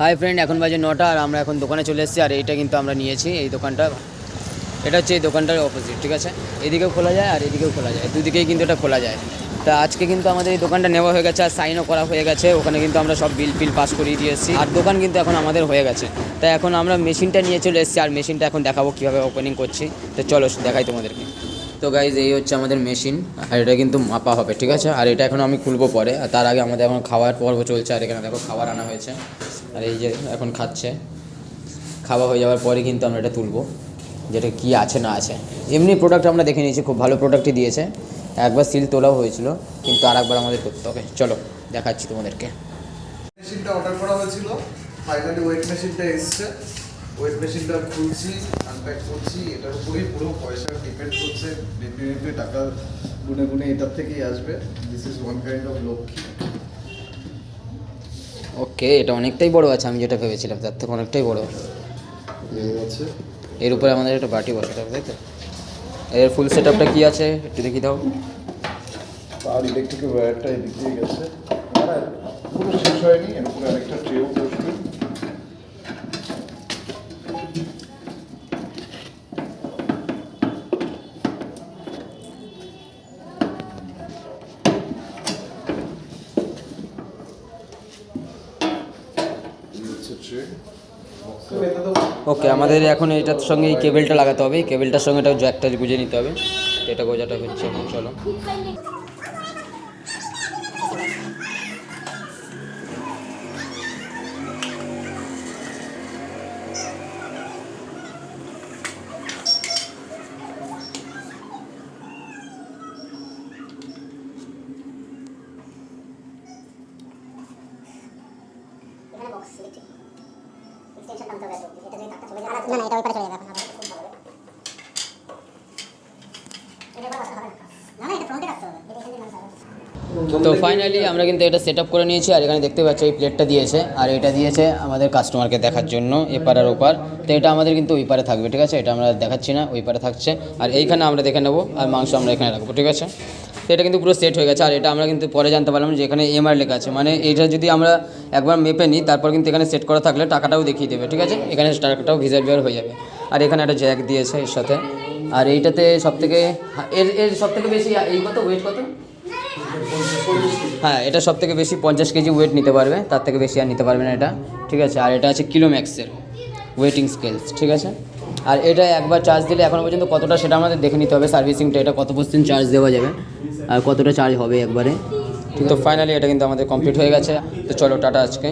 Hi friend, এখন বাজে 9টা আর আমরা এখন দোকানে চলে এসেছি। আর এইটা কিন্তু আমরা নিয়েছি এই দোকানটা। এটা হচ্ছে এই দোকানটার অপোজিট, ঠিক আছে। এদিকেও খোলা যায় আর এদিকেও খোলা যায়, দুদিকেই কিন্তু এটা খোলা যায়। তা আজকে কিন্তু আমাদের এই দোকানটা নেওয়া হয়ে গেছে আর সাইনও করা হয়ে গেছে। ওখানে কিন্তু আমরা সব বিল পাস করিয়ে দিয়েছি আর দোকান কিন্তু এখন আমাদের হয়ে গেছে। তাই এখন আমরা মেশিনটা নিয়ে চলে এসেছি আর মেশিনটা এখন দেখাবো কীভাবে ওপেনিং করছি। তো চলো দেখাই তোমাদেরকে। তো গাইজ, এই হচ্ছে আমাদের মেশিন আর এটা কিন্তু মাপা হবে, ঠিক আছে। আর এটা এখন আমি খুলবো পরে, আর তার আগে আমাদের এখন খাওয়ার পর্ব চলছে। আর এখানে দেখো খাবার আনা হয়েছে আর এই যে এখন খাচ্ছে। খাওয়া হয়ে যাওয়ার পরে কিন্তু আমরা এটা তুলবো, যেটা কি আছে না আছে। এমনি প্রোডাক্ট আমরা দেখে নিয়েছি, খুব ভালো প্রোডাক্টই দিয়েছে। একবার সিল তোলাও হয়েছিল, কিন্তু আর একবার আমাদের করতে হবে। চলো দেখাচ্ছি তোমাদেরকে। মেশিনটা অর্ডার করা হয়েছিল, ফাইনালি ওয়েট মেশিনটা এসছে। ওয়েট মেশিনটা খুলছি, আনপ্যাক করছি। এটার উপরেই পুরো পয়সা ডিপেন্ড করছে। ডেফিনেটলি টাকা গুনে গুনে এটার থেকেই আসবে। This is one kind of Lakshmi. Okay, এটা অনেকটাই বড় আছে, আমি যেটা ভেবেছিলাম তার থেকে অনেকটাই বড় আছে। এর উপরে আমাদের একটা বাটি বসাতে হবে, তাই তো? এর ফুল সেট আপটা কী আছে একটু দেখি দাও। আর ইলেকট্রিকের ওয়্যারটা এদিক দিয়ে গেছে, আর পুরো শেষ হয়নি। এর উপরে আরেকটা ট্রেও বসবে। ওকে, আমাদের এখন এটার সঙ্গে এই কেবেলটা লাগাতে হবে। এই কেবেলটার সঙ্গে এটা জ্যাকটা গুঁজে নিতে হবে। তো এটা গোজাটা হচ্ছে এখন, চলো। তো ফাইনালি আমরা কিন্তু এটা সেট আপ করে নিয়েছি। আর এখানে দেখতে পাচ্ছি এই প্লেটটা দিয়েছে আর এটা দিয়েছে আমাদের কাস্টমারকে দেখার জন্য এপার আর ওপার। তো এটা আমাদের কিন্তু ওই পারে থাকবে, ঠিক আছে। এটা আমরা দেখাচ্ছি না, ওই পারে থাকছে। আর এইখানে আমরা দেখে নেবো আর মাংস আমরা এখানে রাখবো, ঠিক আছে। তো এটা কিন্তু পুরো সেট হয়ে গেছে। আর এটা আমরা কিন্তু পরে জানতে পারলাম যে এখানে এমআর লেখা আছে, মানে এটা যদি আমরা একবার মেপে নিই তারপর কিন্তু এখানে সেট করা থাকলে টাকাটাও দেখিয়ে দেবে, ঠিক আছে। এখানে টাকাটাও ভিজিবল হয়ে যাবে। আর এখানে একটা জ্যাক দিয়েছে এর সাথে। আর এইটাতে সবথেকে এর সবথেকে বেশি এই কত ওয়েট কত? হ্যাঁ, এটা সবথেকে বেশি 50 কেজি ওয়েট নিতে পারবে, তার থেকে বেশি আর নিতে পারবে না এটা, ঠিক আছে। আর এটা আছে কিলোম্যাক্সের ওয়েটিং স্কেলস, ঠিক আছে। আর এটা একবার চার্জ দিলে এখনও পর্যন্ত কতটা সেটা আমাদের দেখে নিতে হবে। সার্ভিসিংটা এটা কত % চার্জ দেওয়া যাবে আর কতটা চার্জ হবে একবারে। তো ফাইনালি এটা কিন্তু আমাদের কমপ্লিট হয়ে গেছে। তো চলো টাটা আজকে।